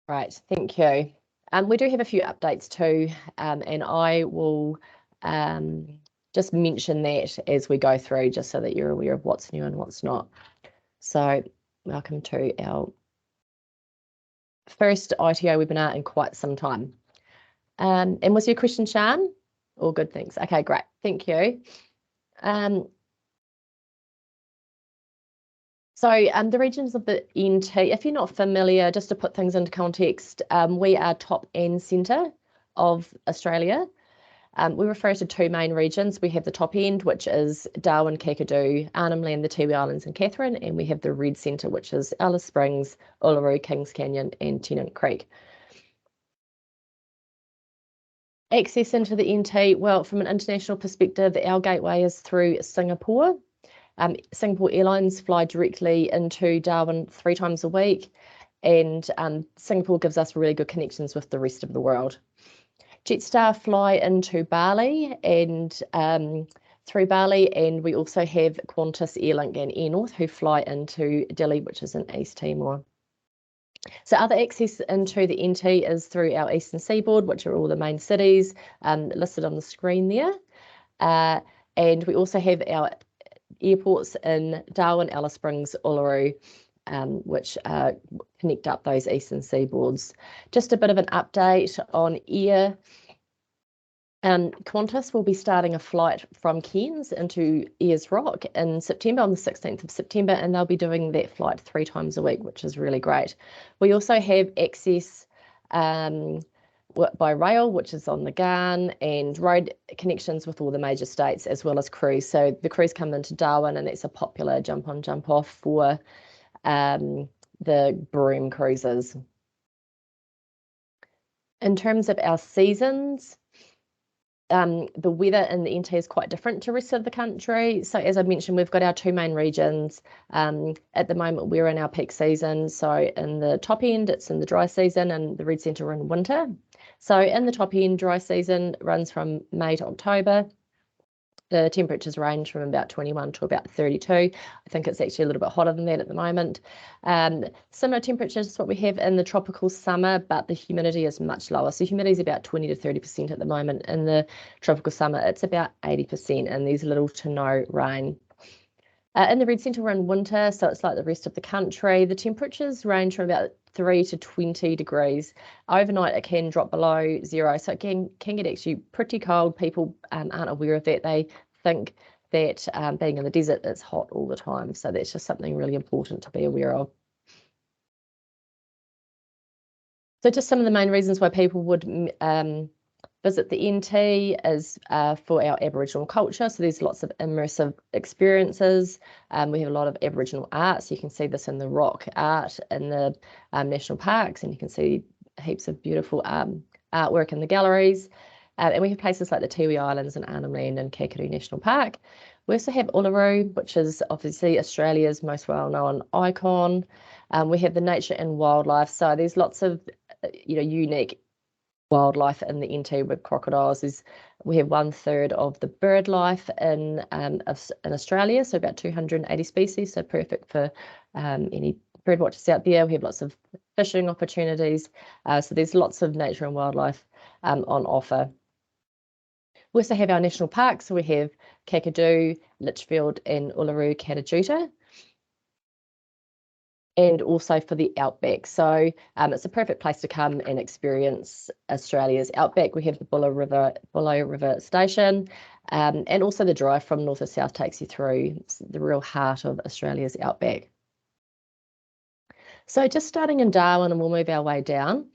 Right, thank you. We do have a few updates too, and I will just mention that as we go through, just so that you're aware of what's new and what's not. So welcome to our first ITO webinar in quite some time. And was your question, Sian? All good things. Okay, great. Thank you. So the regions of the NT, if you're not familiar, just to put things into context, we are top and centre of Australia. We refer to two main regions. We have the top end, which is Darwin, Kakadu, Arnhem Land, the Tiwi Islands and Katherine, and we have the red centre, which is Alice Springs, Uluru, Kings Canyon and Tennant Creek. Access into the NT, well, from an international perspective, our gateway is through Singapore. Singapore Airlines fly directly into Darwin 3 times a week, and Singapore gives us really good connections with the rest of the world. Jetstar fly into Bali and through Bali, and we also have Qantas, Airlink and Air North who fly into Dili, which is in East Timor. So other access into the NT is through our eastern seaboard, which are all the main cities listed on the screen there. And we also have our airports in Darwin, Alice Springs, Uluru, which connect up those eastern seaboards. Just a bit of an update on air. Qantas will be starting a flight from Cairns into Ayers Rock in September, on the 16th of September, and they'll be doing that flight 3 times a week, which is really great. We also have access by rail, which is on the Garn, and road connections with all the major states, as well as cruise. So the cruise come into Darwin, and it's a popular jump on, jump off for the Broome cruises. In terms of our seasons, the weather in the NT is quite different to the rest of the country. So as I mentioned, we've got our 2 main regions. At the moment, we're in our peak season. So in the top end, it's in the dry season, and the red centre in winter. So in the top end, dry season runs from May to October. The temperatures range from about 21 to about 32. I think it's actually a little bit hotter than that at the moment. Similar temperatures to what we have in the tropical summer, but the humidity is much lower. So humidity is about 20 to 30% at the moment. In the tropical summer, it's about 80%, and there's little to no rain. In the red centre, we're in winter, so it's like the rest of the country. The temperatures range from about 3 to 20 degrees. Overnight, it can drop below 0, so it can get actually pretty cold. People aren't aware of that. They think that being in the desert, it's hot all the time. So that's just something really important to be aware of. So just some of the main reasons why people would visit the NT is for our Aboriginal culture. So there's lots of immersive experiences. We have a lot of Aboriginal art. So you can see this in the rock art in the national parks, and you can see heaps of beautiful artwork in the galleries. And we have places like the Tiwi Islands and Arnhem Land and Kakadu National Park. We also have Uluru, which is obviously Australia's most well-known icon. We have the nature and wildlife. So there's lots of unique wildlife in the NT with crocodiles. We have 1/3 of the bird life in Australia, so about 280 species, so perfect for any bird watchers out there. We have lots of fishing opportunities, so there's lots of nature and wildlife on offer. We also have our national parks, so we have Kakadu, Litchfield and Uluru Katajuta. And also for the outback. So it's a perfect place to come and experience Australia's outback. We have the Buller River Station, and also the drive from north to south takes you through the real heart of Australia's outback. So just starting in Darwin, and we'll move our way down.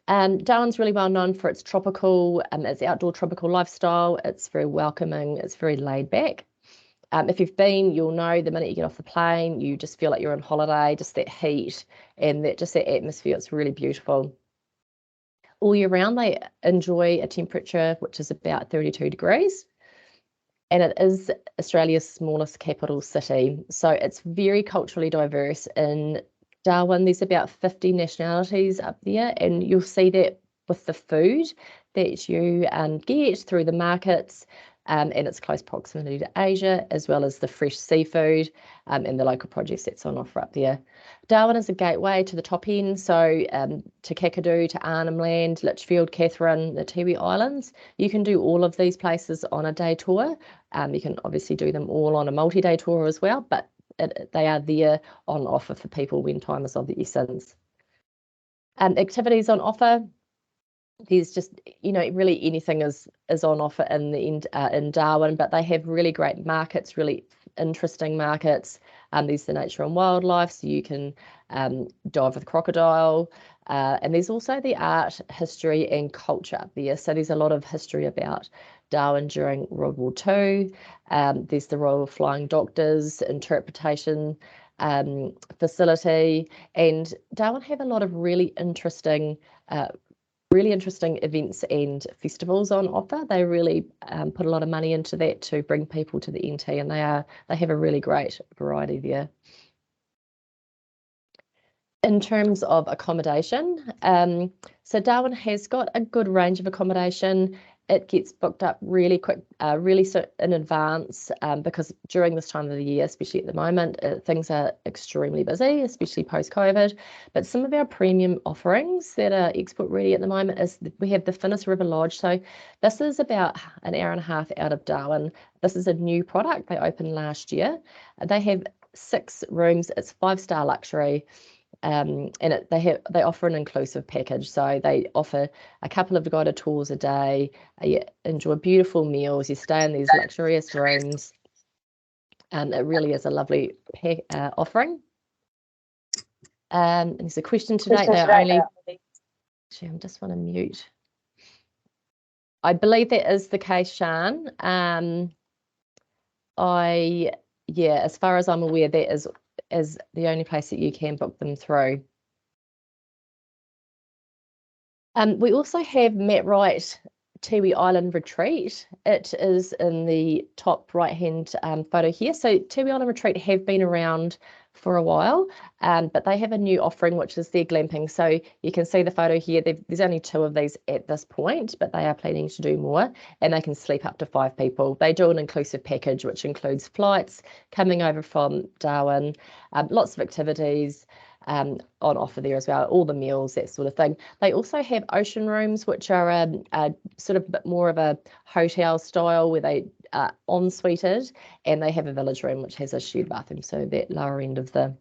Darwin's really well known for its its outdoor tropical lifestyle. It's very welcoming, it's very laid back. If you've been, you'll know the minute you get off the plane, you just feel like you're on holiday, just that heat and that atmosphere. It's really beautiful. All year round, they enjoy a temperature which is about 32 degrees. And it is Australia's smallest capital city. So it's very culturally diverse. In Darwin, there's about 50 nationalities up there, and you'll see that with the food that you get through the markets. and its close proximity to Asia, as well as the fresh seafood and the local produce that's on offer up there. Darwin is a gateway to the top end, so to Kakadu, to Arnhem Land, Litchfield, Katherine, the Tiwi Islands. You can do all of these places on a day tour. You can obviously do them all on a multi-day tour as well, but they are there on offer for people when time is of the essence. Activities on offer. There's just, really anything is on offer in Darwin, but they have really great markets, really interesting markets. There's the nature and wildlife, so you can dive with crocodile. And there's also the art, history and culture up there. So there's a lot of history about Darwin during World War II. There's the Royal Flying Doctors interpretation facility, and Darwin have a lot of really interesting events and festivals on offer. They really put a lot of money into that to bring people to the NT, and they have a really great variety there. In terms of accommodation, so Darwin has got a good range of accommodation. It gets booked up really quick, really in advance, because during this time of the year, especially at the moment, things are extremely busy, especially post-COVID. But some of our premium offerings that are export ready at the moment is we have the Finnis River Lodge. So this is about an hour and a half out of Darwin. This is a new product they opened last year. They have 6 rooms. It's 5-star luxury. And they offer an inclusive package, so they offer a couple of guided tours a day. You enjoy beautiful meals, you stay in these luxurious rooms, and it really is a lovely offering. And there's a question today. Actually, I just want to mute. I believe that is the case, Sian. As far as I'm aware, that is the only place that you can book them through. We also have Matt Wright Tiwi Island Retreat. It is in the top right-hand photo here. So Tiwi Island Retreat have been around for a while, but they have a new offering, which is their glamping. So you can see the photo here. There's only 2 of these at this point, but they are planning to do more, and they can sleep up to 5 people. They do an inclusive package, which includes flights coming over from Darwin, lots of activities on offer there as well, all the meals, that sort of thing. They also have ocean rooms, which are sort of a bit more of a hotel style, where they are en-suited, and they have a village room which has a shared bathroom, so that lower end of the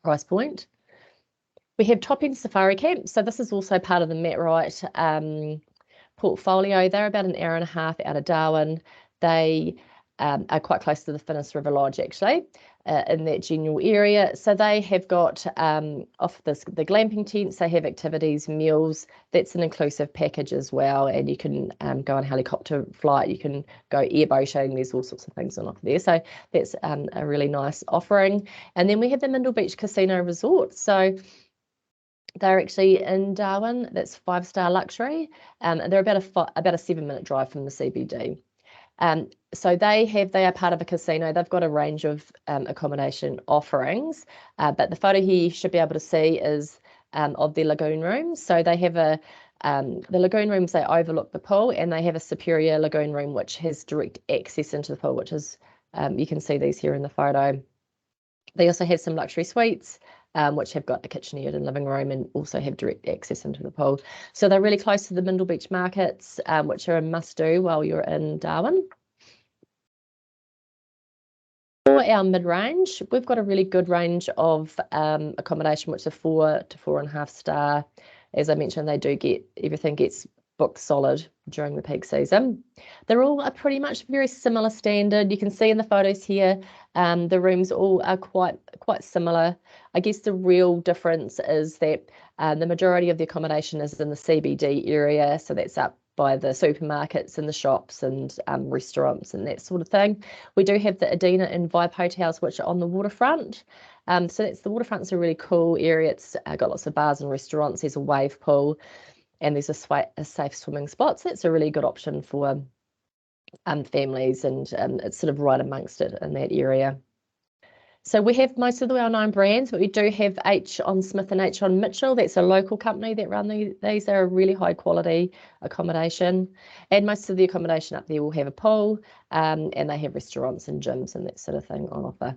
price point. We have Top End Safari Camp. So this is also part of the Matt Wright portfolio. They're about an hour and a half out of Darwin. They are quite close to the Finnis River Lodge, actually, in that general area. So they have got off the glamping tents, they have activities, meals. That's an inclusive package as well, and you can go on helicopter flight, you can go airboating, there's all sorts of things on offer there. So that's a really nice offering. And then we have the Mindel Beach Casino Resort. So they're actually in Darwin. That's 5-star luxury. They're about a 7-minute drive from the CBD. So they are part of a casino. They've got a range of accommodation offerings, but the photo here you should be able to see is of their lagoon rooms. So they have the lagoon rooms, they overlook the pool, and they have a superior lagoon room which has direct access into the pool, which is, you can see these here in the photo. They also have some luxury suites, which have got a kitchenette and living room, and also have direct access into the pool. So they're really close to the Mindel Beach markets, which are a must-do while you're in Darwin. For our mid-range, we've got a really good range of accommodation, which are 4 to 4.5 star. As I mentioned, everything gets booked solid during the peak season. They're all pretty much very similar standard. You can see in the photos here, the rooms all are quite similar. I guess the real difference is that the majority of the accommodation is in the CBD area, so that's up by the supermarkets and the shops and restaurants and that sort of thing. We do have the Adina and Vibe hotels, which are on the waterfront. So the waterfront's a really cool area. It's got lots of bars and restaurants. There's a wave pool, and there's a safe swimming spot. So that's a really good option for families, and it's sort of right amongst it in that area. So we have most of the well-known brands, but we do have H on Smith and H on Mitchell. That's a local company that run these. Are a really high quality accommodation, and most of the accommodation up there will have a pool, and they have restaurants and gyms and that sort of thing on offer.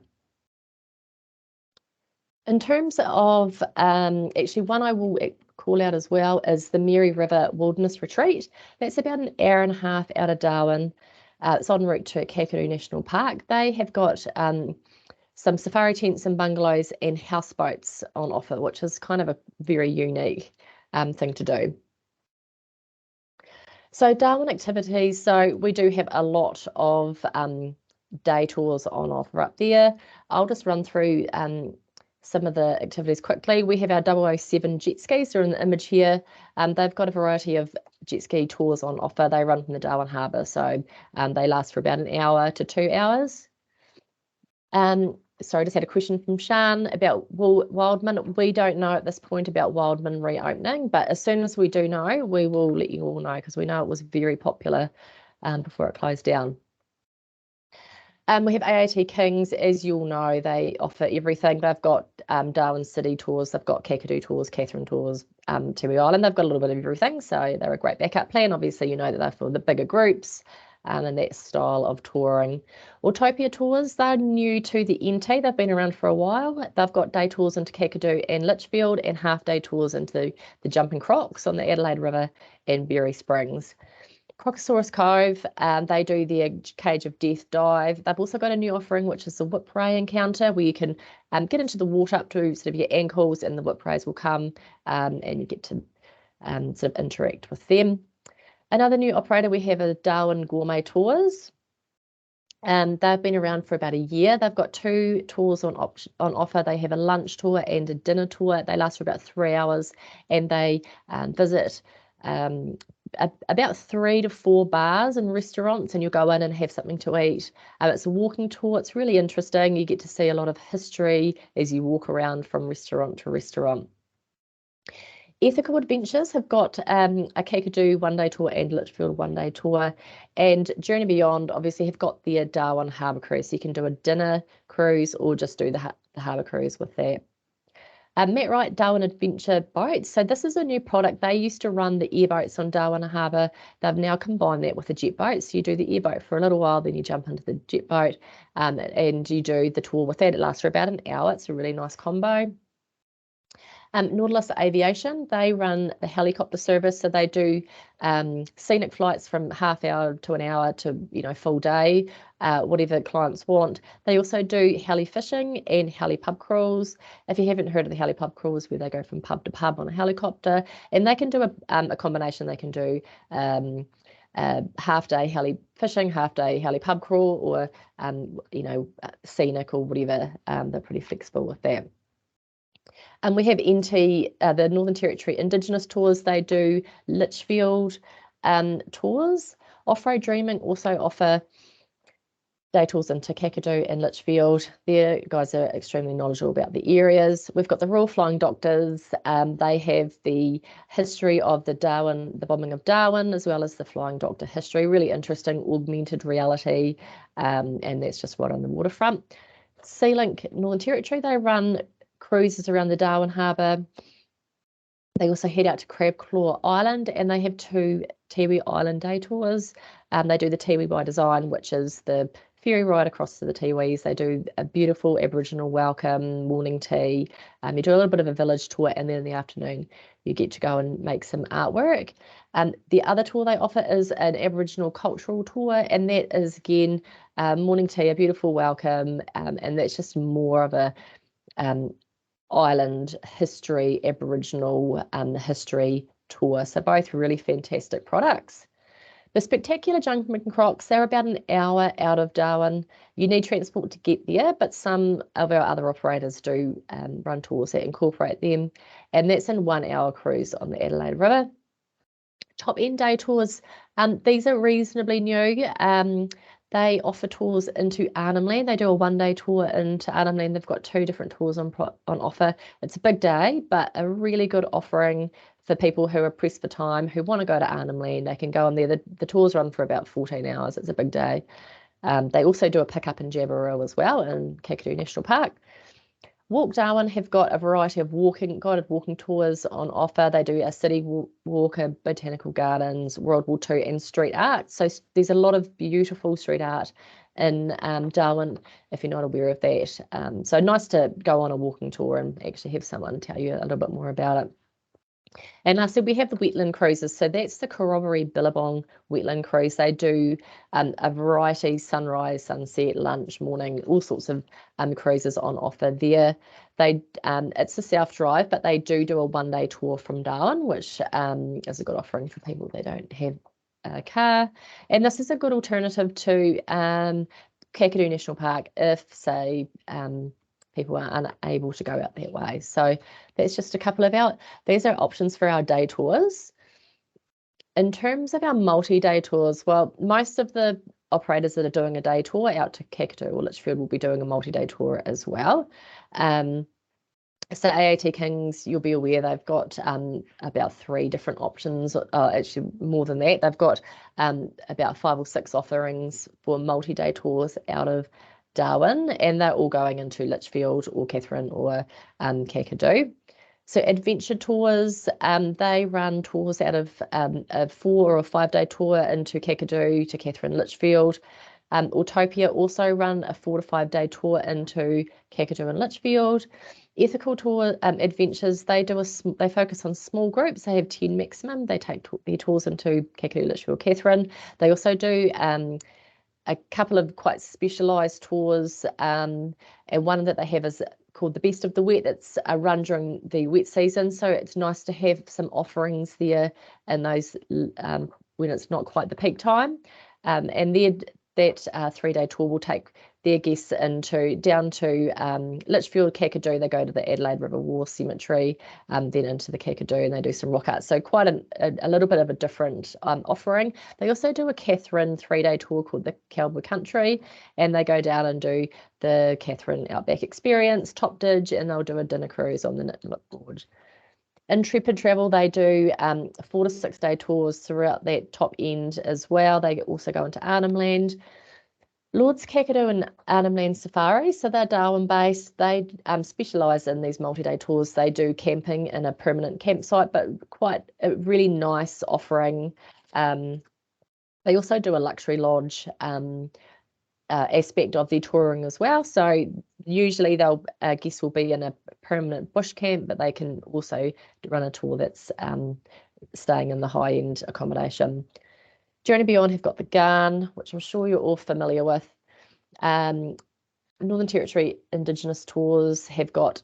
In terms of actually one I will call out as well is the Mary River Wilderness Retreat. That's about an hour and a half out of Darwin. It's en route to Kakadu National Park. They have got some safari tents and bungalows and houseboats on offer, which is kind of a very unique thing to do. So Darwin activities, so we do have a lot of day tours on offer up there. I'll just run through some of the activities quickly. We have our 007 jet skis. They're in the image here. They've got a variety of jet ski tours on offer. They run from the Darwin Harbour, so they last for about an hour to 2 hours. Sorry, just had a question from Shan about Wildman. We don't know at this point about Wildman reopening, but as soon as we do know, we will let you all know, because we know it was very popular before it closed down. We have AAT Kings. As you'll know, they offer everything. They've got Darwin City tours, they've got Kakadu tours, Katherine tours, Tiwi Island. They've got a little bit of everything, so they're a great backup plan. Obviously, you know that they're for the bigger groups and that style of touring. Autopia Tours, they're new to the NT. They've been around for a while. They've got day tours into Kakadu and Litchfield and half-day tours into the Jumping Crocs on the Adelaide River and Berry Springs. Crocosaurus Cove, they do the Cage of Death dive. They've also got a new offering, which is the whip ray encounter, where you can get into the water up to sort of your ankles, and the whip rays will come and you get to sort of interact with them. Another new operator we have are Darwin Gourmet Tours. They've been around for about a year. They've got 2 tours on offer. They have a lunch tour and a dinner tour. They last for about 3 hours, and they visit about 3 to 4 bars and restaurants, and you'll go in and have something to eat. It's a walking tour. It's really interesting. You get to see a lot of history as you walk around from restaurant to restaurant. Ethical Adventures have got a Kakadu one-day tour and Litchfield one-day tour, and Journey Beyond obviously have got their Darwin Harbour Cruise, so you can do a dinner cruise or just do the harbour cruise with that. Matt Wright Darwin Adventure Boats. So this is a new product. They used to run the airboats on Darwin Harbour. They've now combined that with a jet boat. So you do the airboat for a little while, then you jump into the jet boat and you do the tour with that. It lasts for about an hour. It's a really nice combo. Nautilus Aviation, they run the helicopter service, so they do scenic flights from half hour to an hour to full day, whatever clients want. They also do heli fishing and heli pub crawls. If you haven't heard of the heli pub crawls, where they go from pub to pub on a helicopter, and they can do a combination. They can do half-day heli fishing, half-day heli pub crawl, or scenic or whatever. They're pretty flexible with that. And we have NT, the Northern Territory Indigenous Tours. They do Litchfield tours. Off-Road Dreaming also offer day tours into Kakadu and Litchfield. Their guys are extremely knowledgeable about the areas. We've got the Royal Flying Doctors. They have the history of the bombing of Darwin, as well as the Flying Doctor history. Really interesting augmented reality, and that's just right on the waterfront. SeaLink Northern Territory, they run cruises around the Darwin Harbour. They also head out to Crabclaw Island, and they have 2 Tiwi Island day tours. They do the Tiwi by Design, which is the ferry ride across to the Tiwis. They do a beautiful Aboriginal welcome, morning tea. You do a little bit of a village tour, and then in the afternoon you get to go and make some artwork. The other tour they offer is an Aboriginal cultural tour, and that is again morning tea, a beautiful welcome, and that's just more of a island history, Aboriginal history tour. So both really fantastic products. The Spectacular Jumping Crocs, they're about an hour out of Darwin. You need transport to get there, but some of our other operators do run tours that incorporate them, and that's in 1 hour cruise on the Adelaide River. Top End Day Tours, these are reasonably new. They offer tours into Arnhem Land. They do a 1-day tour into Arnhem Land. They've got 2 different tours on offer. It's a big day, but a really good offering for people who are pressed for time, who want to go to Arnhem Land. They can go on there. The tours run for about 14 hours. It's a big day. They also do a pickup in Jabiru as well in Kakadu National Park. Walk Darwin have got a variety of guided walking tours on offer. They do a city walk, a botanical gardens, World War II, and street art. So there's a lot of beautiful street art in Darwin, if you're not aware of that. So nice to go on a walking tour and actually have someone tell you a little bit more about it. And lastly, we have the wetland cruises. So that's the Korobori Billabong wetland cruise. They do a variety, sunrise, sunset, lunch, morning, all sorts of cruises on offer there. It's a self drive, but they do a 1-day tour from Darwin, which is a good offering for people that don't have a car. And this is a good alternative to Kakadu National Park if, say, people are unable to go out that way. So that's just a couple of these are options for our day tours. In terms of our multi-day tours, well, most of the operators that are doing a day tour out to Kakadu or Litchfield will be doing a multi-day tour as well. So AAT Kings, you'll be aware they've got about 3 different options, actually more than that. They've got about 5 or 6 offerings for multi-day tours out of Darwin, and they're all going into Litchfield or Katherine or Kakadu. So adventure tours, they run tours out of a 4 or 5-day tour into Kakadu to Katherine, Litchfield. Autopia also run a 4 to 5-day tour into Kakadu and Litchfield. Ethical Tour Adventures, they focus on small groups. They have 10 maximum. They take their tours into Kakadu, Litchfield, Katherine. They also do a couple of quite specialised tours, and one that they have is called the Best of the Wet. It's a run during the wet season, so it's nice to have some offerings there in those when it's not quite the peak time. And that 3-day tour will take their guests down to Litchfield, Kakadu. They go to the Adelaide River War Cemetery, then into the Kakadu, and they do some rock art. So quite a little bit of a different offering. They also do a Katherine 3-day tour called the Cowboy Country, and they go down and do the Katherine Outback Experience, Top Dig, and they'll do a dinner cruise on the Nitlook Gorge. Intrepid Travel, they do 4 to 6-day tours throughout that top end as well. They also go into Arnhem Land. Lords Kakadu and Arnhem Land Safari, so they're Darwin based. They specialise in these multi-day tours. They do camping in a permanent campsite, but quite a really nice offering. They also do a luxury lodge aspect of their touring as well. So usually guests will be in a permanent bush camp, but they can also run a tour that's staying in the high-end accommodation. Journey Beyond have got the Garn, which I'm sure you're all familiar with. Northern Territory Indigenous Tours have got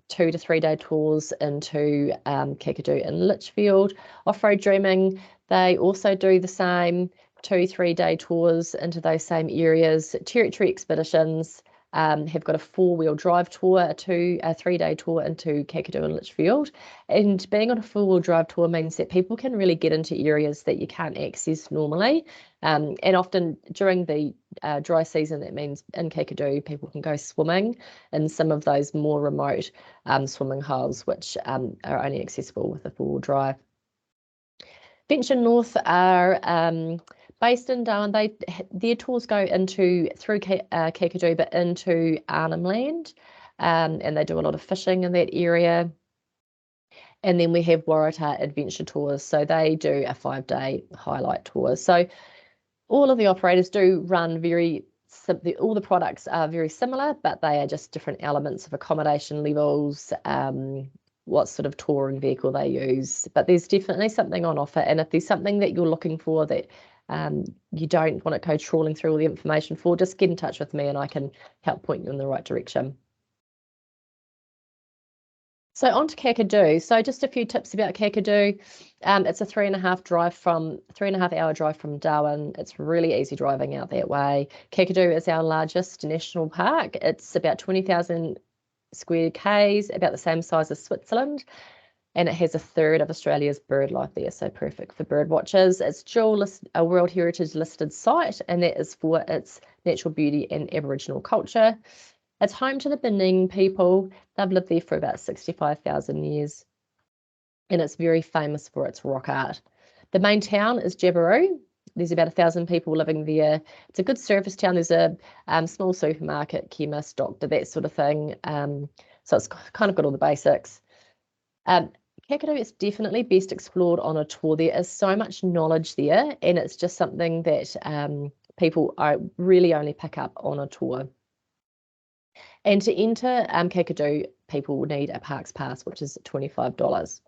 2 to 3-day tours into Kakadu and Litchfield. Off-Road Dreaming, they also do the same 2-3-day tours into those same areas. Territory Expeditions have got a 4-wheel drive tour, a 3-day tour into Kakadu and Litchfield. And being on a 4-wheel drive tour means that people can really get into areas that you can't access normally. And often during the dry season, that means in Kakadu, people can go swimming in some of those more remote swimming holes, which are only accessible with a 4-wheel drive. Venture North are based in Darwin. Their tours go through Kakadu, but into Arnhem Land, and they do a lot of fishing in that area. And then we have Waratah Adventure Tours, so they do a 5-day highlight tour. So all of the operators do run all the products are very similar, but they are just different elements of accommodation levels, what sort of touring vehicle they use. But there's definitely something on offer, and if there's something that you're looking for that you don't want to go trawling through all the information for, just get in touch with me and I can help point you in the right direction. So on to Kakadu. So just a few tips about Kakadu. It's a 3.5-hour drive from Darwin. It's really easy driving out that way. Kakadu is our largest national park. It's about 20,000 square k's, about the same size as Switzerland. And it has a third of Australia's bird life there, so perfect for bird watchers. It's a World Heritage listed site, and that is for its natural beauty and Aboriginal culture. It's home to the Bening people. They've lived there for about 65,000 years, and it's very famous for its rock art. The main town is Jabiru, There's about 1,000 people living there. It's a good service town. There's a small supermarket, chemist, doctor, that sort of thing. So it's kind of got all the basics. Kakadu is definitely best explored on a tour. There is so much knowledge there, and it's just something that people really only pick up on a tour. And to enter Kakadu, people will need a parks pass, which is $25.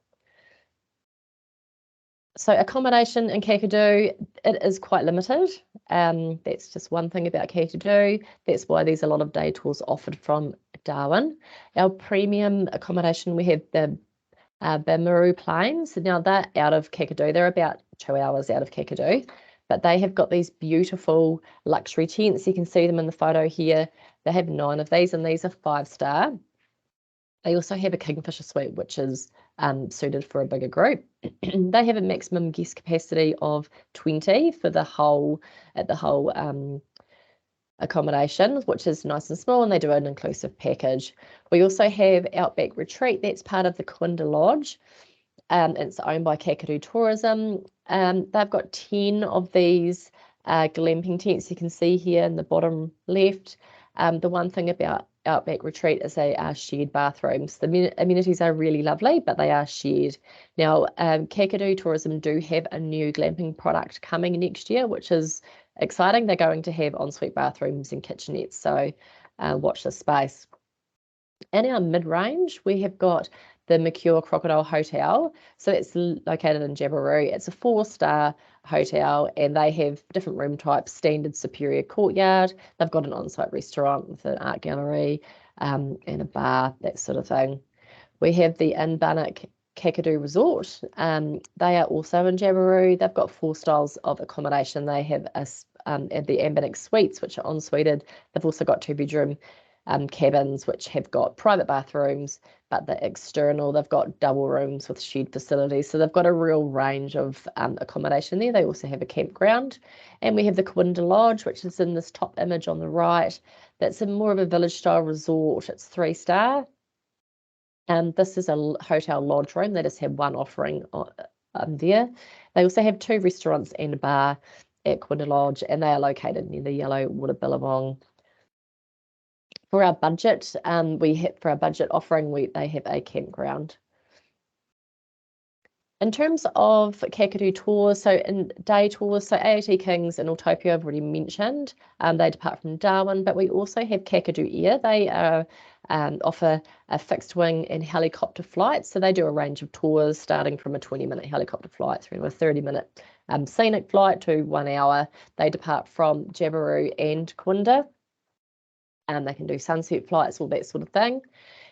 So accommodation in Kakadu, it is quite limited. That's just one thing about Kakadu. That's why there's a lot of day tours offered from Darwin. Our premium accommodation, we have the Bimaru Plains. Now they're out of Kakadu. They're about 2 hours out of Kakadu, but they have got these beautiful luxury tents. You can see them in the photo here. They have 9 of these, and these are 5-star. They also have a Kingfisher suite, which is suited for a bigger group. They have a maximum guest capacity of 20 for the whole accommodation, which is nice and small, and they do an inclusive package. We also have Outback Retreat. That's part of the Quinda Lodge. It's owned by Kakadu Tourism. They've got 10 of these glamping tents you can see here in the bottom left. The one thing about Outback Retreat is they are shared bathrooms. The amenities are really lovely, but they are shared. Now, Kakadu Tourism do have a new glamping product coming next year, which is exciting. They're going to have ensuite bathrooms and kitchenettes, so watch this space. In our mid-range, we have got the Mercure Crocodile Hotel. So it's located in Jabiru. It's a 4-star hotel, and they have different room types, standard superior courtyard. They've got an on-site restaurant with an art gallery and a bar, that sort of thing. We have the Inbannock Kakadu Resort. They are also in Jabiru. They've got 4 styles of accommodation. They have the Inbannock Suites, which are ensuited. They've also got 2-bedroom cabins, which have got private bathrooms, but the external, they've got double rooms with shared facilities. So they've got a real range of accommodation there. They also have a campground. And we have the Quinda Lodge, which is in this top image on the right. That's more of a village-style resort. It's 3-star. This is a hotel lodge room. They just have one offering there. They also have 2 restaurants and a bar at Quinda Lodge, and they are located near the Yellow Water Billabong. For our budget, for our budget offering, they have a campground. In terms of Kakadu tours, so in day tours, so AOT Kings and Autopia I've already mentioned, they depart from Darwin, but we also have Kakadu Air. They offer a fixed wing and helicopter flight. So they do a range of tours starting from a 20-minute helicopter flight through to a 30-minute scenic flight to 1 hour. They depart from Jabiru and Quinda. They can do sunset flights, all that sort of thing.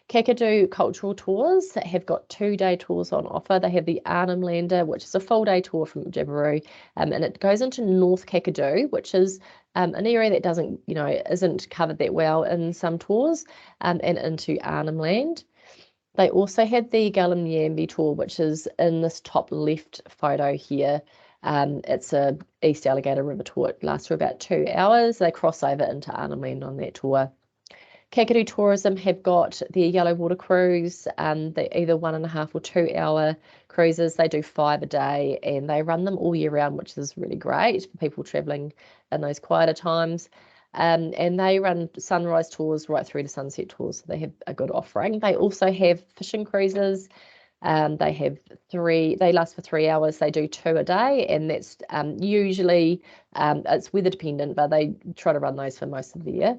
Kakadu cultural tours have got 2-day tours on offer. They have the Arnhem Lander, which is a full-day tour from Jabiru, and it goes into North Kakadu, which is an area that isn't covered that well in some tours, and into Arnhem Land. They also have the Galanyambi tour, which is in this top left photo here. It's a East Alligator River tour. It lasts for about 2 hours. They cross over into Arnhem Land on that tour. Kakadu Tourism have got the Yellow Water Cruise, they're either 1.5 or 2 hour cruises. They do 5 a day, and they run them all year round, which is really great for people travelling in those quieter times. And they run sunrise tours right through to sunset tours, so they have a good offering. They also have fishing cruises. They last for 3 hours. They do 2 a day, and that's usually it's weather dependent, but they try to run those for most of the year.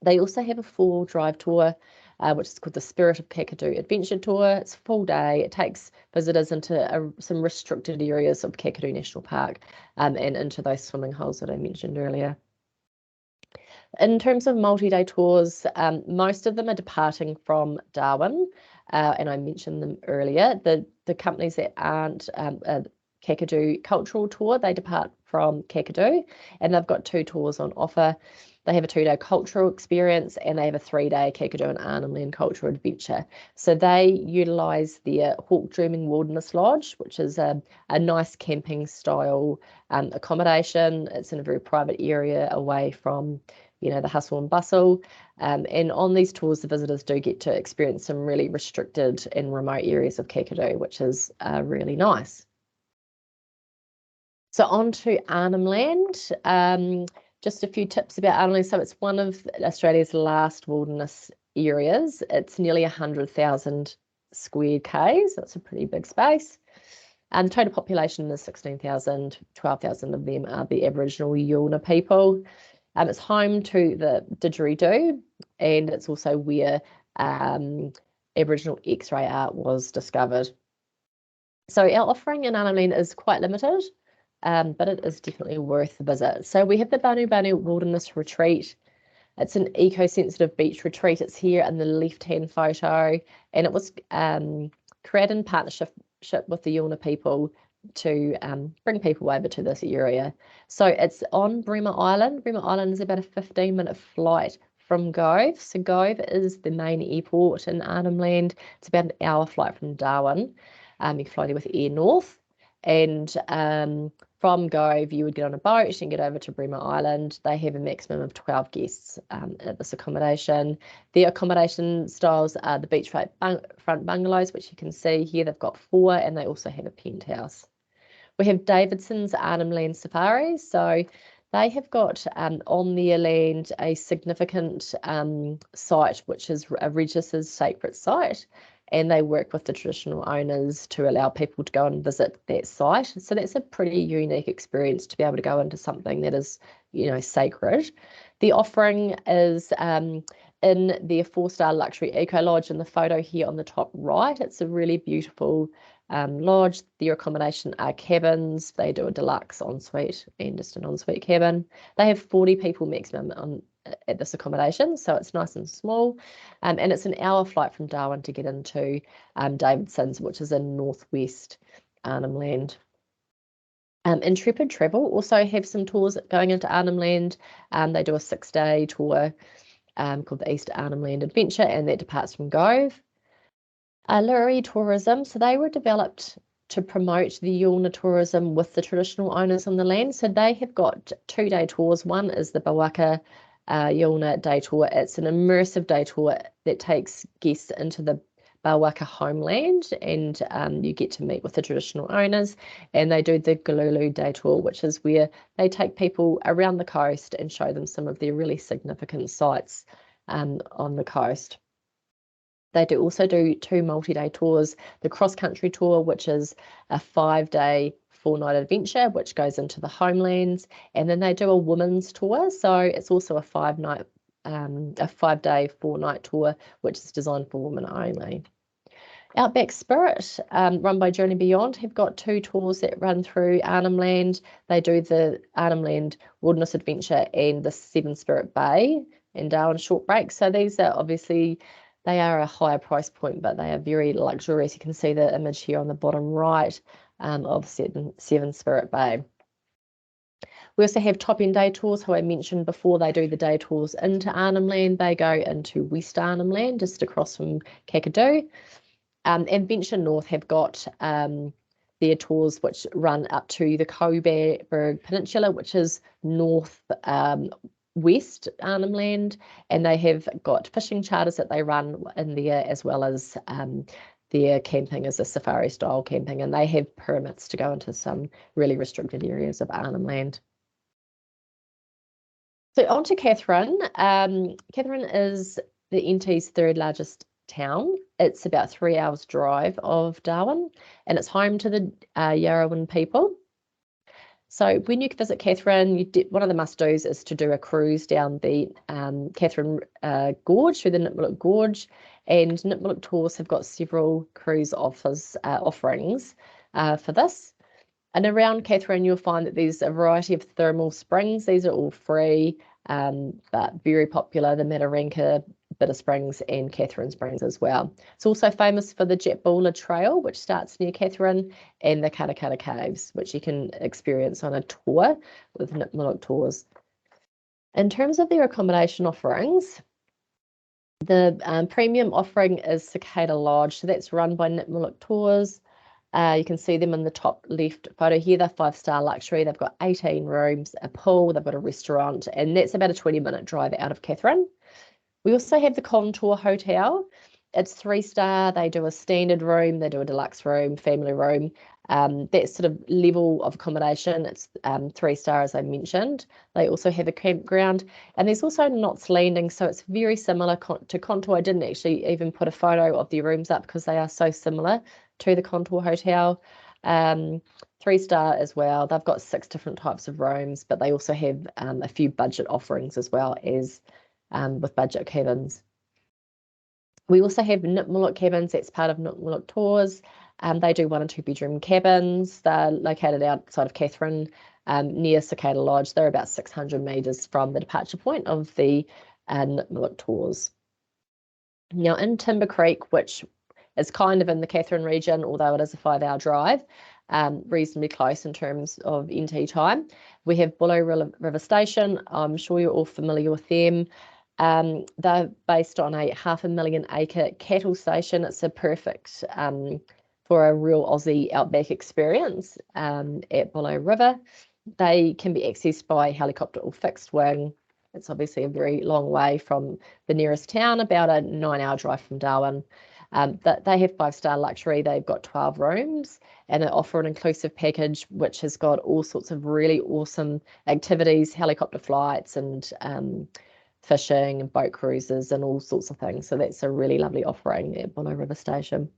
They also have a 4-drive tour, which is called the Spirit of Kakadu Adventure Tour. It's a full day. It takes visitors into some restricted areas of Kakadu National Park and into those swimming holes that I mentioned earlier. In terms of multi-day tours, most of them are departing from Darwin, and I mentioned them earlier. The companies that aren't Kakadu Cultural Tour, they depart from Kakadu, and they've got 2 tours on offer. They have a 2-day cultural experience, and they have a 3-day Kakadu and Arnhem Land cultural adventure. So they utilise their Hawk Dreaming Wilderness Lodge, which is a nice camping style accommodation. It's in a very private area away from the hustle and bustle. And on these tours, the visitors do get to experience some really restricted and remote areas of Kakadu, which is really nice. So on to Arnhem Land. Just a few tips about Arnhem Land. So it's one of Australia's last wilderness areas. It's nearly 100,000 square k's. That's a pretty big space. And the total population is 16,000. 12,000 of them are the Aboriginal Yolngu people. It's home to the didgeridoo, and it's also where Aboriginal X-ray art was discovered. So our offering in Arnhem Land is quite limited, but it is definitely worth the visit. So we have the Banu Banu Wilderness Retreat. It's an eco-sensitive beach retreat. It's here in the left-hand photo, and it was created in partnership with the Yolngu people to bring people over to this area. So it's on Bremer Island. Bremer Island is about a 15-minute flight from Gove. So Gove is the main airport in Arnhem Land. It's about an hour flight from Darwin. You can fly there with Air North. And from Gove, you would get on a boat and get over to Bremer Island. They have a maximum of 12 guests at this accommodation. The accommodation styles are the beachfront bungalows, which you can see here. They've got 4, and they also have a penthouse. We have Davidson's Arnhem Land Safaris. So they have got on their land a significant site, which is a registered sacred site. And they work with the traditional owners to allow people to go and visit that site. So that's a pretty unique experience to be able to go into something that is, sacred. The offering is in their 4-star luxury eco lodge in the photo here on the top right. It's a really beautiful lodge. Their accommodation are cabins. They do a deluxe ensuite and just an ensuite cabin. They have 40 people maximum at this accommodation, so it's nice and small, and it's an hour flight from Darwin to get into Davidson's, which is in northwest Arnhem Land. Intrepid Travel also have some tours going into Arnhem Land. They do a 6-day tour called the East Arnhem Land Adventure, and that departs from Gove. Luri Tourism, so they were developed to promote the Yolngu tourism with the traditional owners on the land. So they have got 2-day tours. One is the Bawaka Yolngu day tour. It's an immersive day tour that takes guests into the Bawaka homeland, and you get to meet with the traditional owners. And they do the Gululu day tour, which is where they take people around the coast and show them some of their really significant sites on the coast. They do also do 2 multi-day tours, the cross-country tour, which is a 5-day 4-night adventure, which goes into the homelands, and then they do a women's tour. So it's also a 5-day 4-night tour, which is designed for women only. Outback Spirit, run by Journey Beyond, have got 2 tours that run through Arnhem Land. They do the Arnhem Land Wilderness Adventure and the Seven Spirit Bay and Darwin Short Break. So these are obviously, they are a higher price point, but they are very luxurious. You can see the image here on the bottom right of Seven Spirit Bay. We also have top end day tours, who I mentioned before. They do the day tours into Arnhem Land. They go into West Arnhem Land, just across from Kakadu. And Venture North have got their tours which run up to the Coburg Peninsula, which is north west Arnhem Land, and they have got fishing charters that they run in there, as well as their camping is a safari style camping, and they have permits to go into some really restricted areas of Arnhem Land. So on to Katherine. Katherine is the NT's 3rd largest town. It's about 3 hours drive of Darwin, and it's home to the Yarrawon people. So when you visit Katherine, one of the must-dos is to do a cruise down the Katherine Gorge, through the Nipmuc Gorge, and Nipmuc Tours have got several cruise offerings for this. And around Katherine, you'll find that there's a variety of thermal springs. These are all free, but very popular, the Mataranka, Bitter Springs and Katherine Springs as well. It's also famous for the Jatbula Trail, which starts near Katherine, and the Katakata Caves, which you can experience on a tour with Nipmuc Tours. In terms of their accommodation offerings, the premium offering is Cicada Lodge. So that's run by Nipmuc Tours. You can see them in the top left photo here. They're 5-star luxury. They've got 18 rooms, a pool, they've got a restaurant, and that's about a 20-minute drive out of Katherine. We also have the Contour Hotel. It's 3-star. They do a standard room, they do a deluxe room, family room. that sort of level of accommodation. It's 3-star, as I mentioned. They also have a campground, and there's also Knots Landing, so it's very similar to Contour. I didn't actually even put a photo of the rooms up because they are so similar to the Contour Hotel. 3-star as well. They've got 6 different types of rooms, but they also have a few budget offerings as well as with budget cabins. We also have Nipmuc cabins. That's part of Nipmuc Tours. They do 1 and 2 bedroom cabins. They're located outside of Katherine, near Cicada Lodge. They're about 600 metres from the departure point of the Nipmuc Tours. Now in Timber Creek, which is kind of in the Katherine region, although it is a 5-hour drive, reasonably close in terms of NT time, we have Buller River Station. I'm sure you're all familiar with them. They're based on a 500,000 acre cattle station. It's a perfect for a real Aussie outback experience at Buller River. They can be accessed by helicopter or fixed wing. It's obviously a very long way from the nearest town, about a 9-hour drive from Darwin. They have 5-star luxury. They've got 12 rooms, and they offer an inclusive package which has got all sorts of really awesome activities, helicopter flights and fishing and boat cruises and all sorts of things. So that's a really lovely offering at Buller River Station.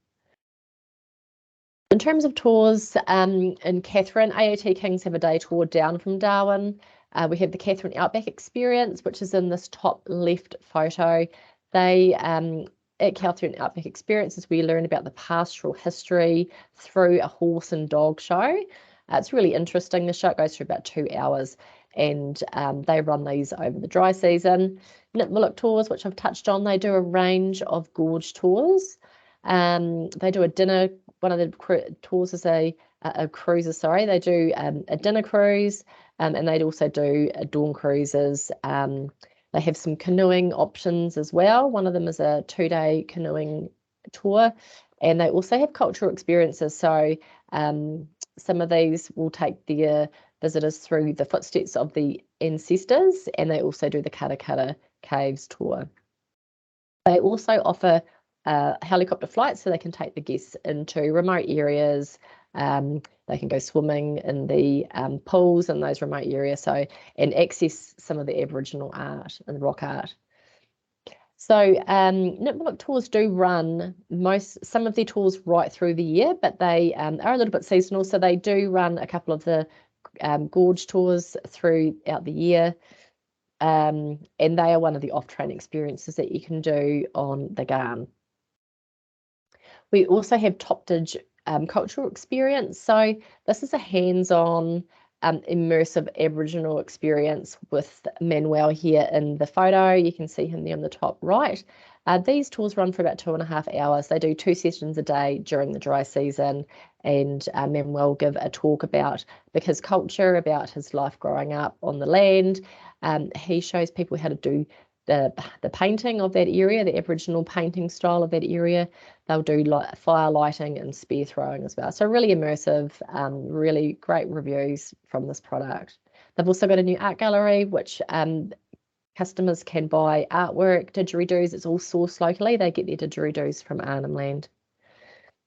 In terms of tours, in Katherine, AOT Kings have a day tour down from Darwin. We have the Katherine Outback Experience, which is in this top left photo. They at Katherine Outback Experiences, we learn about the pastoral history through a horse and dog show. It's really interesting. The show goes for about 2 hours, and they run these over the dry season. Nipmuc Tours, which I've touched on, they do a range of gorge tours. They do a dinner. One of the tours is a cruiser. Sorry, they do a dinner cruise, and they also do dawn cruises. They have some canoeing options as well. One of them is a 2-day canoeing tour, and they also have cultural experiences. So some of these will take their visitors through the footsteps of the ancestors, and they also do the Katakata Caves tour. They also offer helicopter flights, so they can take the guests into remote areas. They can go swimming in the pools in those remote areas, and access some of the Aboriginal art and rock art. So Nipmuc Tours do run some of their tours right through the year, but they are a little bit seasonal. So they do run a couple of the gorge tours throughout the year. And they are one of the off-train experiences that you can do on the Ghan. We also have Toptage cultural experience. So this is a hands-on immersive Aboriginal experience with Manuel here in the photo. You can see him there on the top right. These tours run for about 2.5 hours. They do 2 sessions a day during the dry season, and Manuel give a talk about his culture, about his life growing up on the land. He shows people how to do the painting of that area, the Aboriginal painting style of that area. They'll do fire lighting and spear throwing as well. So really immersive, really great reviews from this product. They've also got a new art gallery, which customers can buy artwork, didgeridoos. It's all sourced locally. They get their didgeridoos from Arnhem Land.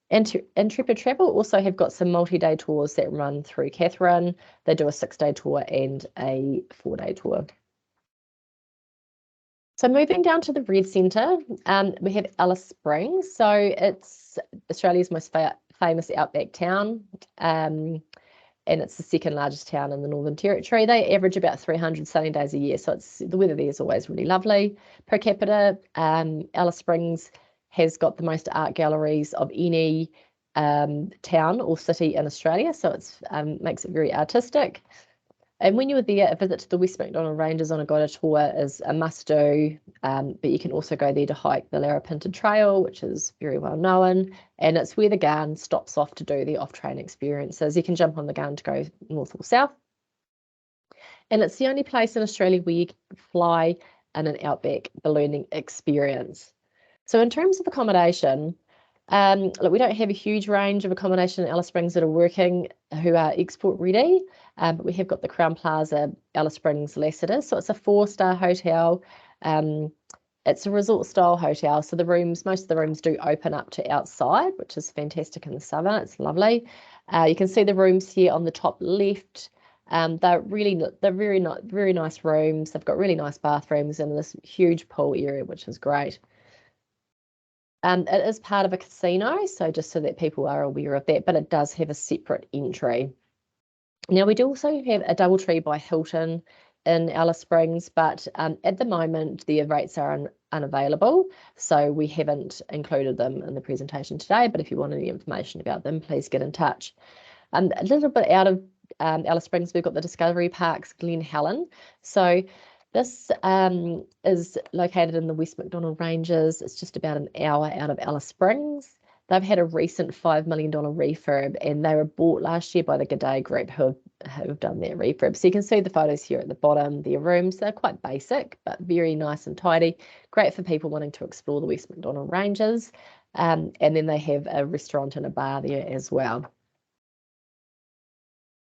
Intrepid Travel also have got some multi-day tours that run through Katherine. They do a 6-day tour and a 4-day tour. So moving down to the Red Centre, we have Alice Springs. So it's Australia's most famous outback town, and it's the 2nd largest town in the Northern Territory. They average about 300 sunny days a year, so the weather there is always really lovely. Per capita, Alice Springs has got the most art galleries of any town or city in Australia, so it makes it very artistic. And when you're there, a visit to the West Macdonnell Ranges on a guided tour is a must-do, but you can also go there to hike the Larapinta Trail, which is very well known, and it's where the Ghan stops off to do the off-train experiences. You can jump on the Ghan to go north or south, and it's the only place in Australia where you can fly in an outback ballooning experience. So in terms of accommodation, look, we don't have a huge range of accommodation in Alice Springs that are working, who are export ready, but we have got the Crown Plaza Alice Springs Lassiter. So it's a 4-star hotel. It's a resort style hotel, so most of the rooms do open up to outside, which is fantastic in the summer. It's lovely. You can see the rooms here on the top left. They're very nice rooms. They've got really nice bathrooms and this huge pool area, which is great. It is part of a casino, so just so that people are aware of that, but it does have a separate entry. Now, we do also have a DoubleTree by Hilton in Alice Springs, but at the moment, the rates are unavailable, so we haven't included them in the presentation today, but if you want any information about them, please get in touch. A little bit out of Alice Springs, we've got the Discovery Parks Glen Helen. So this is located in the West MacDonnell Ranges. It's just about an hour out of Alice Springs. They've had a recent $5 million refurb, and they were bought last year by the G'day Group who have done their refurb. So you can see the photos here at the bottom. Their rooms, they're quite basic, but very nice and tidy. Great for people wanting to explore the West MacDonnell Ranges. And then they have a restaurant and a bar there as well.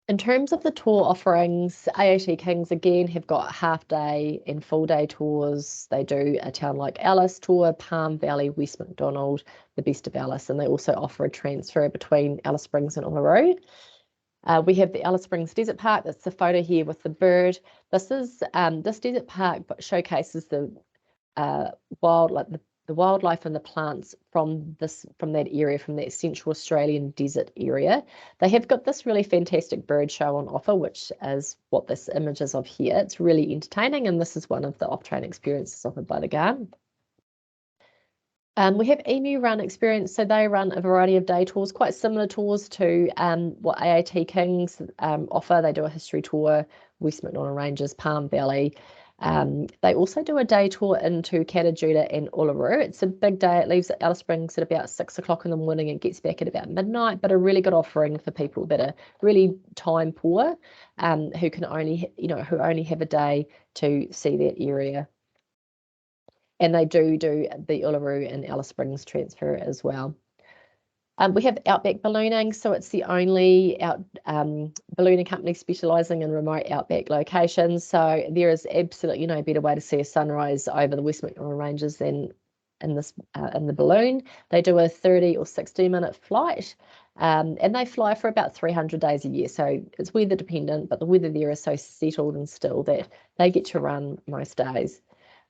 In terms of the tour offerings, AAT Kings again have got half day and full day tours. They do a town like Alice tour, Palm Valley, West MacDonnell, the Best of Alice, and they also offer a transfer between Alice Springs and Uluru. We have the Alice Springs Desert Park. That's the photo here with the bird. This desert park showcases the wildlife and the plants from that area, from that Central Australian desert area. They have got this really fantastic bird show on offer, which is what this image is of here. It's really entertaining, and this is one of the off-train experiences offered by the GAN. We have Emu Run experience, so they run a variety of day tours, quite similar tours to what AAT Kings offer. They do a history tour, West MacDonnell Ranges, Palm Valley. They also do a day tour into Katajuda and Uluru. It's a big day. It leaves at Alice Springs at about 6 o'clock in the morning and gets back at about midnight, but a really good offering for people that are really time poor, who only have a day to see that area. And they do the Uluru and Alice Springs transfer as well. We have Outback Ballooning, so it's the only ballooning company specialising in remote outback locations. So there is absolutely no better way to see a sunrise over the West MacDonnell Ranges than in the balloon. They do a 30 or 60-minute flight, and they fly for about 300 days a year. So it's weather dependent, but the weather there is so settled and still that they get to run most days.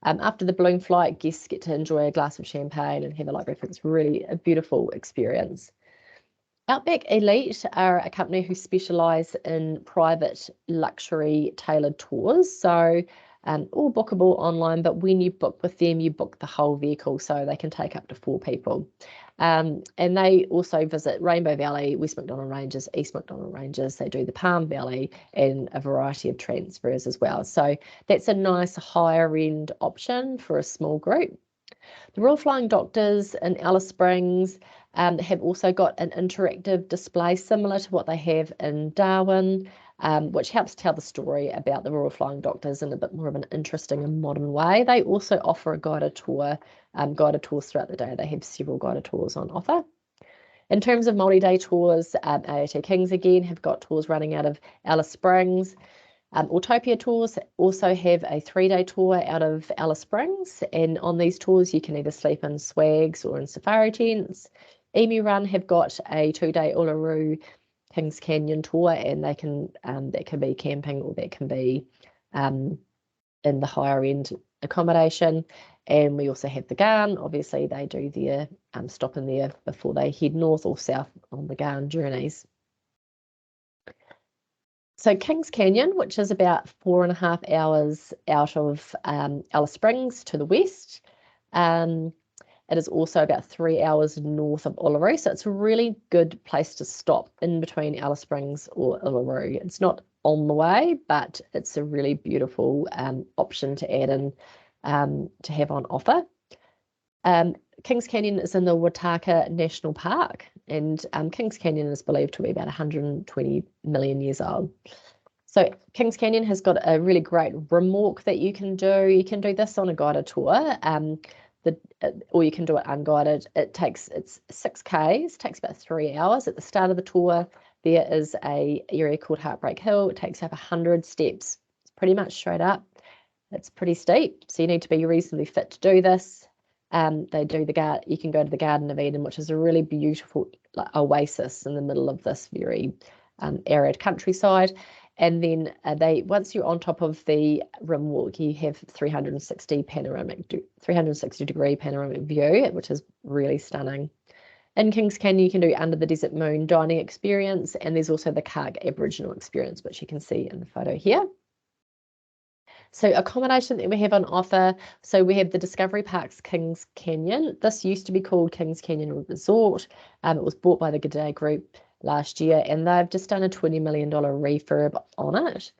After the balloon flight, guests get to enjoy a glass of champagne and have a light breakfast. It's really a beautiful experience. Outback Elite are a company who specialise in private luxury tailored tours. So all bookable online, but when you book with them, you book the whole vehicle, so they can take up to 4 people. And they also visit Rainbow Valley, West MacDonnell Ranges, East MacDonnell Ranges. They do the Palm Valley and a variety of transfers as well. So that's a nice higher end option for a small group. The Royal Flying Doctors in Alice Springs have also got an interactive display similar to what they have in Darwin, which helps tell the story about the Royal Flying Doctors in a bit more of an interesting and modern way. They also offer a guided tours throughout the day. They have several guided tours on offer. In terms of multi-day tours, AAT Kings again have got tours running out of Alice Springs. Autopia Tours also have a 3-day tour out of Alice Springs, and on these tours you can either sleep in swags or in safari tents. Emu Run have got a 2-day Uluru Kings Canyon tour, and that can be camping or that can be in the higher end accommodation. And we also have the GAN. Obviously they do their stop in there before they head north or south on the GAN journeys. So Kings Canyon, which is about 4.5 hours out of Alice Springs to the west. It is also about 3 hours north of Uluru. So it's a really good place to stop in between Alice Springs or Uluru. It's not on the way, but it's a really beautiful option to add in to have on offer. Kings Canyon is in the Wataka National Park, and Kings Canyon is believed to be about 120 million years old. So Kings Canyon has got a really great rim walk that you can do. You can do this on a guided tour, or you can do it unguided. It's 6 Ks, takes about 3 hours. At the start of the tour, there is a area called Heartbreak Hill. It takes up 100 steps. It's pretty much straight up. It's pretty steep, so you need to be reasonably fit to do this. They do you can go to the Garden of Eden, which is a really beautiful oasis in the middle of this very arid countryside. And then once you're on top of the rim walk, you have 360 degree panoramic view, which is really stunning. In Kings Canyon, you can do Under the Desert Moon dining experience, and there's also the Kark Aboriginal experience, which you can see in the photo here. So accommodation that we have on offer, so we have the Discovery Parks Kings Canyon. This used to be called Kings Canyon Resort. It was bought by the G'day Group last year, and they've just done a $20 million refurb on it.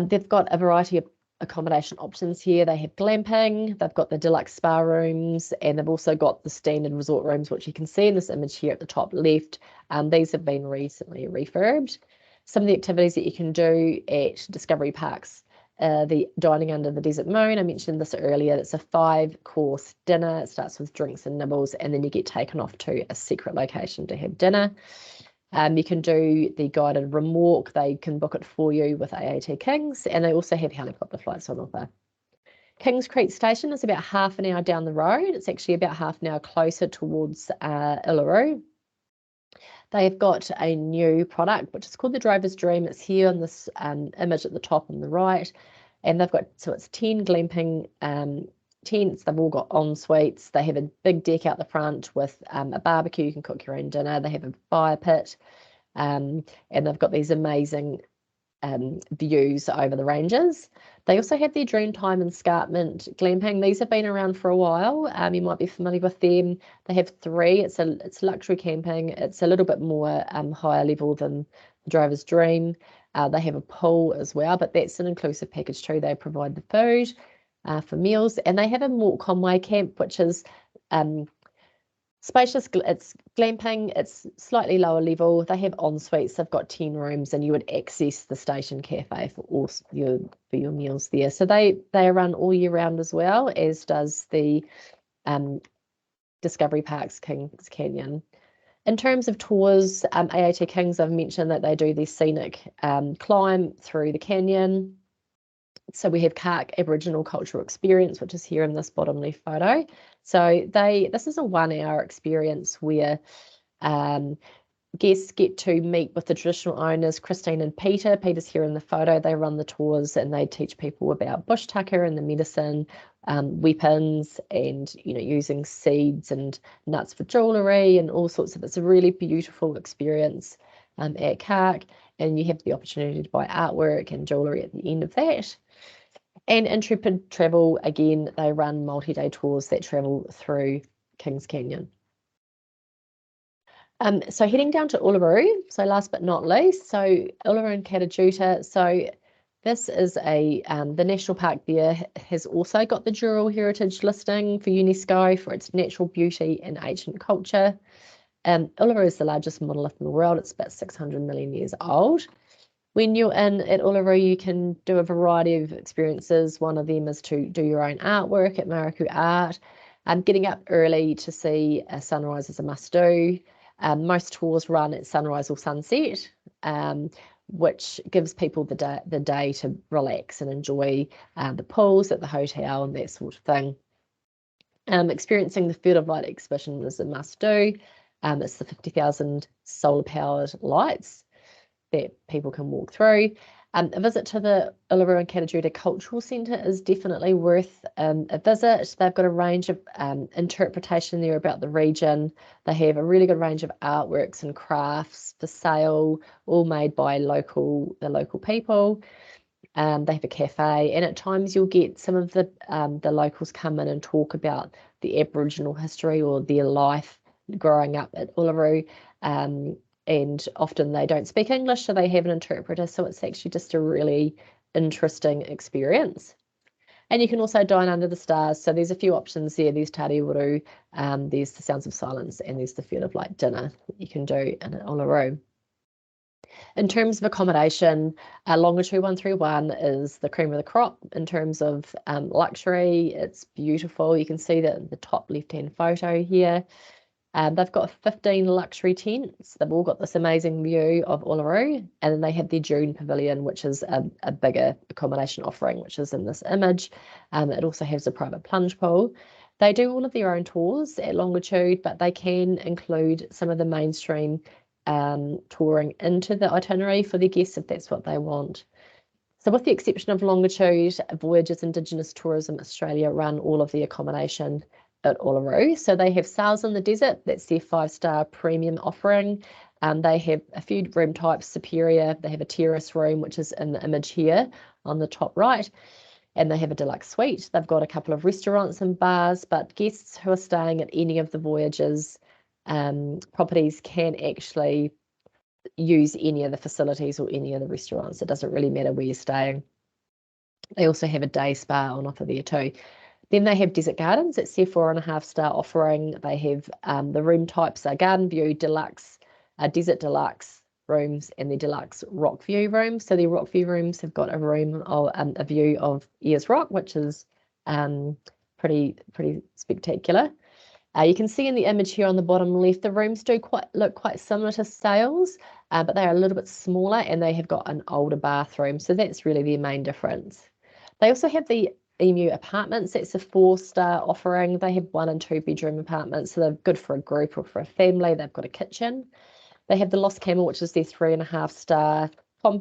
They've got a variety of accommodation options here. They have glamping, they've got the deluxe spa rooms, and they've also got the standard resort rooms, which you can see in this image here at the top left. These have been recently refurbed. Some of the activities that you can do at Discovery Parks, the Dining Under the Desert Moon, I mentioned this earlier, it's a 5-course dinner. It starts with drinks and nibbles, and then you get taken off to a secret location to have dinner. You can do the guided rim walk. They can book it for you with AAT Kings, and they also have helicopter flights on offer. Kings Creek Station is about half an hour down the road. It's actually about half an hour closer towards Uluru. They've got a new product, which is called the Drover's Dream. It's here on this image at the top on the right. And they've got, so it's 10 glamping tents. They've all got en suites. They have a big deck out the front with a barbecue. You can cook your own dinner. They have a fire pit, and they've got these amazing views over the ranges. They also have their Dreamtime Escarpment glamping. These have been around for a while. You might be familiar with them. They have 3. It's luxury camping. It's a little bit more higher level than the Drover's Dream. They have a pool as well, but that's an inclusive package too. They provide the food for meals, and they have a Mort Conway camp, which is spacious. It's glamping. It's slightly lower level. They have en suites. They've got 10 rooms, and you would access the station cafe for your meals there. So they run all year round as well, as does the Discovery Parks Kings Canyon. In terms of tours, AAT Kings, I've mentioned that they do the scenic climb through the canyon. So we have Kark Aboriginal Cultural Experience, which is here in this bottom left photo. So this is a 1-hour experience where guests get to meet with the traditional owners, Christine and Peter. Peter's here in the photo. They run the tours and they teach people about bush tucker and the medicine, weapons, and using seeds and nuts for jewellery and all sorts of. It's a really beautiful experience at Kark, and you have the opportunity to buy artwork and jewellery at the end of that. And Intrepid Travel, again, they run multi-day tours that travel through Kings Canyon. So heading down to Uluru, so last but not least, so Uluru and Kata so this is the national park there has also got the Dural Heritage listing for UNESCO for its natural beauty and ancient culture. Uluru is the largest monolith in the world. It's about 600 million years old. When you're in at Uluru, you can do a variety of experiences. One of them is to do your own artwork at Maraku Art. Getting up early to see a sunrise is a must-do. Most tours run at sunrise or sunset, which gives people the day to relax and enjoy the pools at the hotel and that sort of thing. Experiencing the Field of Light exhibition is a must-do. It's the 50,000 solar-powered lights that people can walk through. A visit to the Uluru and Kata Cultural Centre is definitely worth a visit. They've got a range of interpretation there about the region. They have a really good range of artworks and crafts for sale, all made by the local people. They have a cafe, and at times you'll get some of the locals come in and talk about the Aboriginal history or their life growing up at Uluru. And often they don't speak English, so they have an interpreter. So it's actually just a really interesting experience. And you can also dine under the stars. So there's a few options there. There's Tari Uru, there's the Sounds of Silence, and there's the Field of Light dinner that you can do in Uluru. In terms of accommodation, Longitude 131 is the cream of the crop in terms of luxury. It's beautiful. You can see that in the top left-hand photo here. They've got 15 luxury tents. They've all got this amazing view of Uluru, and then they have their Dune Pavilion, which is a bigger accommodation offering, which is in this image. It also has a private plunge pool. They do all of their own tours at Longitude, but they can include some of the mainstream touring into the itinerary for their guests if that's what they want. So with the exception of Longitude, Voyages Indigenous Tourism Australia run all of the accommodation at Uluru. So they have Sails in the Desert, that's their 5-star premium offering. They have a few room types, Superior, they have a terrace room, which is in the image here on the top right, and they have a deluxe suite. They've got a couple of restaurants and bars, but guests who are staying at any of the Voyages properties can actually use any of the facilities or any of the restaurants. It doesn't really matter where you're staying. They also have a day spa on offer there too. Then they have Desert Gardens. It's their 4.5-star offering. They have the room types are Garden View Deluxe, Desert Deluxe rooms, and the Deluxe Rock View rooms. So the Rock View rooms have got a room or a view of Ayers Rock, which is pretty spectacular. You can see in the image here on the bottom left, the rooms do look quite similar to Sails, but they are a little bit smaller and they have got an older bathroom. So that's really their main difference. They also have the Emu Apartments. That's a 4-star offering. They have 1 and 2 bedroom apartments, so they're good for a group or for a family. They've got a kitchen. They have the Lost Camel, which is their 3.5-star.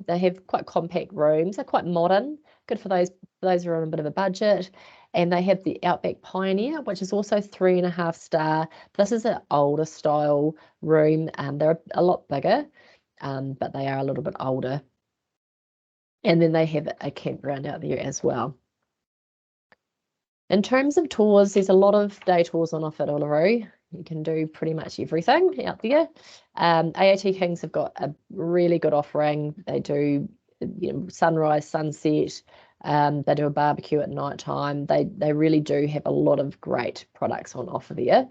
They have quite compact rooms. They're quite modern, good for those who are on a bit of a budget. And they have the Outback Pioneer, which is also 3.5-star. This is an older style room. They're a lot bigger, but they are a little bit older. And then they have a campground out there as well. In terms of tours, there's a lot of day tours on offer at Uluru. You can do pretty much everything out there. AAT Kings have got a really good offering. They do sunrise, sunset. They do a barbecue at night time. They really do have a lot of great products on offer there.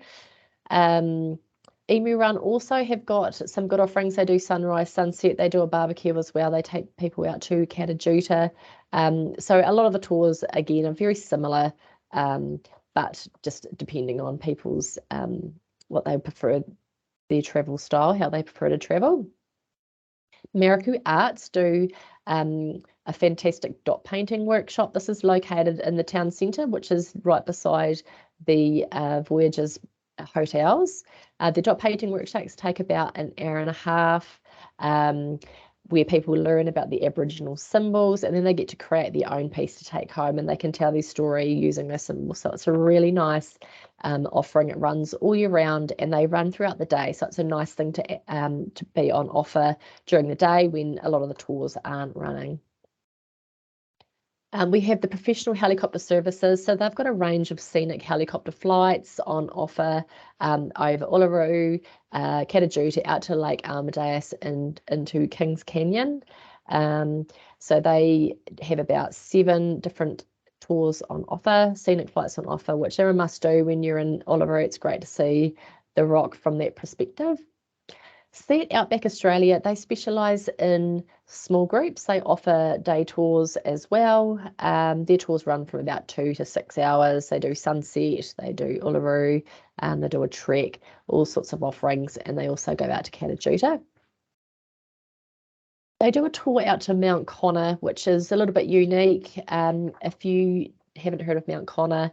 Emu Run also have got some good offerings. They do sunrise, sunset. They do a barbecue as well. They take people out to Kata Tjuta. So a lot of the tours, again, are very similar, but just depending on people's what they prefer, their travel style, how they prefer to travel. Maraku Arts do a fantastic dot painting workshop. This is located in the town centre, which is right beside the Voyages hotels. The dot painting workshops take about an hour and a half, where people learn about the Aboriginal symbols, and then they get to create their own piece to take home, and they can tell their story using their symbols. So it's a really nice offering. It runs all year round, and they run throughout the day. So it's a nice thing to be on offer during the day when a lot of the tours aren't running. We have the professional helicopter services. So they've got a range of scenic helicopter flights on offer over Uluru, Kata Tjuta, out to Lake Amadeus and into Kings Canyon. So they have about 7 different tours on offer, scenic flights on offer, which are a must do when you're in Uluru. It's great to see the rock from that perspective. Sea at Outback Australia, they specialise in small groups. They offer day tours as well. Their tours run from about 2 to 6 hours. They do sunset, they do Uluru, they do a trek, all sorts of offerings, and they also go out to Kata Tjuta. They do a tour out to Mount Connor, which is a little bit unique. If you haven't heard of Mount Connor,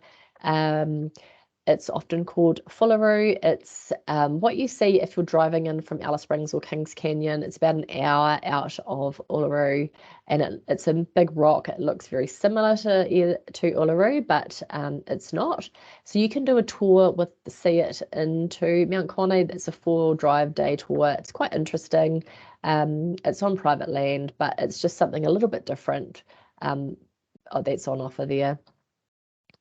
it's often called Fulleroo. It's what you see if you're driving in from Alice Springs or Kings Canyon. It's about an hour out of Uluru, and it's a big rock. It looks very similar to Uluru, but it's not. So you can do a tour with the Sea It into Mount Connor. That's a 4-drive day tour. It's quite interesting. It's on private land, but it's just something a little bit different that's on offer there.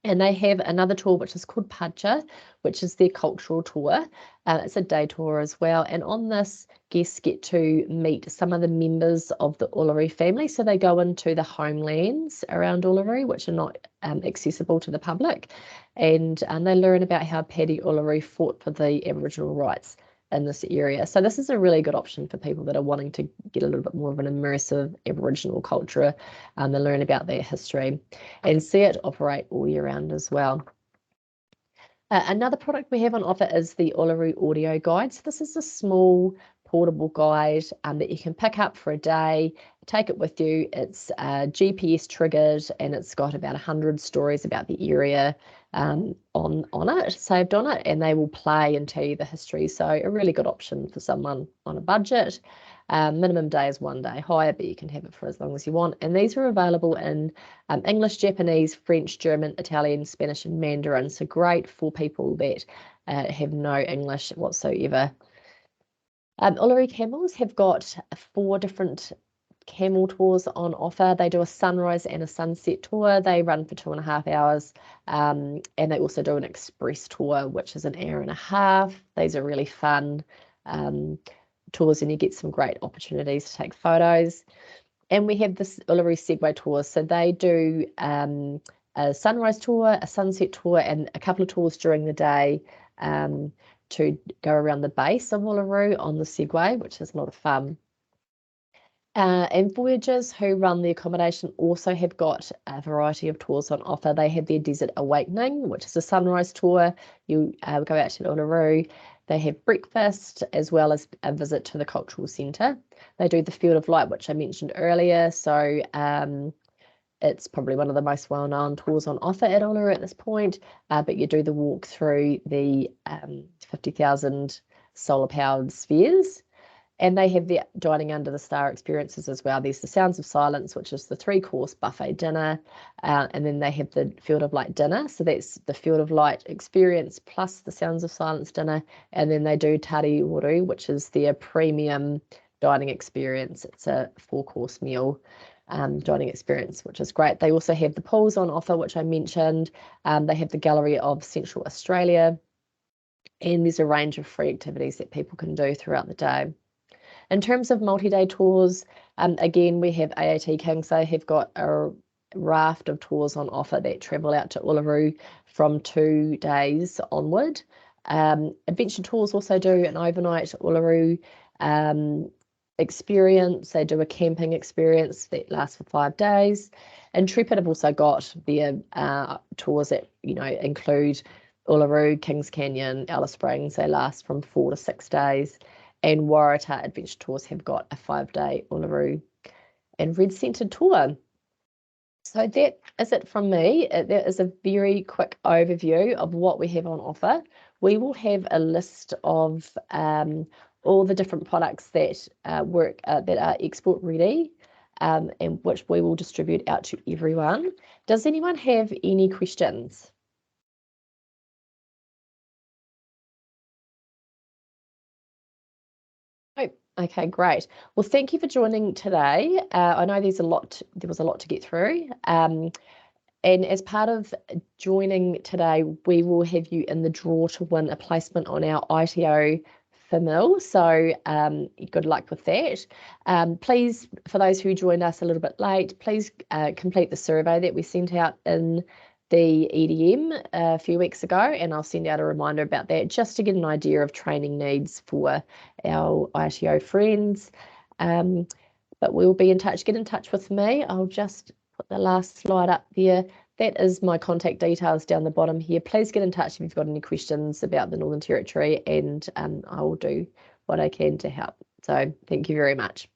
And they have another tour, which is called Pacha, which is their cultural tour. It's a day tour as well. And on this, guests get to meet some of the members of the Uluru family. So they go into the homelands around Uluru, which are not accessible to the public. And they learn about how Paddy Uluru fought for the Aboriginal rights in this area. So this is a really good option for people that are wanting to get a little bit more of an immersive Aboriginal culture and learn about their history, and see it operate all year round as well. Another product we have on offer is the Uluru Audio Guide. So this is a small portable guide that you can pick up for a day, take it with you. It's GPS triggered and it's got about 100 stories about the area on it, saved on it, and they will play and tell you the history. So a really good option for someone on a budget. Minimum day is 1 day hire, but you can have it for as long as you want. And these are available in English, Japanese, French, German, Italian, Spanish, and Mandarin. So great for people that have no English whatsoever. Uluru Camels have got 4 different camel tours on offer. They do a sunrise and a sunset tour. They run for 2.5 hours. And they also do an express tour, which is 1.5 hours. These are really fun tours, and you get some great opportunities to take photos. And we have this Uluru Segway tour. So they do a sunrise tour, a sunset tour, and a couple of tours during the day to go around the base of Uluru on the Segway, which is a lot of fun. And Voyagers, who run the accommodation, also have got a variety of tours on offer. They have their Desert Awakening, which is a sunrise tour. You go out to Uluru. They have breakfast as well as a visit to the cultural centre. They do the Field of Light, which I mentioned earlier. So it's probably one of the most well-known tours on offer at Uluru at this point. But you do the walk through the 50,000 solar-powered spheres. And they have the Dining Under the Star experiences as well. There's the Sounds of Silence, which is the 3-course buffet dinner. And then they have the Field of Light dinner. So that's the Field of Light experience plus the Sounds of Silence dinner. And then they do Tari Uru, which is their premium dining experience. It's a 4-course meal dining experience, which is great. They also have the pools on offer, which I mentioned. They have the Gallery of Central Australia. And there's a range of free activities that people can do throughout the day. In terms of multi-day tours, again, we have AAT Kings. They have got a raft of tours on offer that travel out to Uluru from 2 days onward. Adventure Tours also do an overnight Uluru experience. They do a camping experience that lasts for 5 days. Intrepid have also got their tours that include Uluru, Kings Canyon, Alice Springs. They last from 4 to 6 days. And Waratah Adventure Tours have got a 5-day Uluru and Red Centre tour. So that is it from me. That is a very quick overview of what we have on offer. We will have a list of all the different products that that are export ready, and which we will distribute out to everyone. Does anyone have any questions? Okay, great. Well, thank you for joining today. I know there was a lot to get through. And as part of joining today, we will have you in the draw to win a placement on our ITO Famil. So good luck with that. Please, for those who joined us a little bit late, please complete the survey that we sent out in the EDM a few weeks ago, and I'll send out a reminder about that just to get an idea of training needs for our ITO friends. But we'll be in touch. Get in touch with me. I'll just put the last slide up there. That is my contact details down the bottom here. Please get in touch if you've got any questions about the Northern Territory, and I will do what I can to help. So thank you very much.